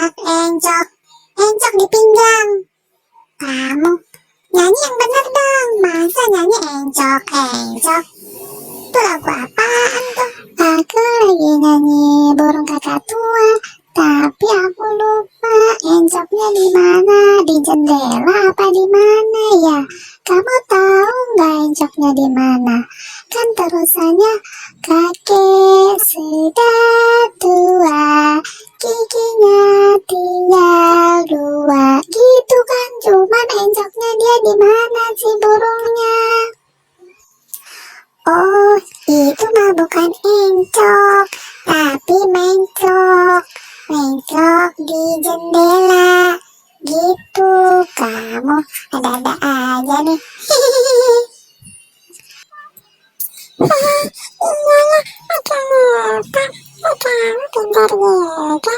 encok, encok, encok di pinggang. Kamu nyanyi yang bener dong, masa nyanyi encok, encok? Itu lagu apaan tuh? Aku lagi nyanyi burung kakak tua, tapi aku lupa encoknya di mana, di jendela apa di mana ya? Kamu tahu nggak encoknya di mana? Kan terusannya kakek sudah tua, giginya tinggal dua, gitu kan? Cuman encoknya dia di mana sih burungnya? Oh, itu mah bukan encok, tapi mencok. Mencok di jendela. Gitu, kamu ada-ada aja nih. Iya ya, aku lupa. Kamu pintar juga.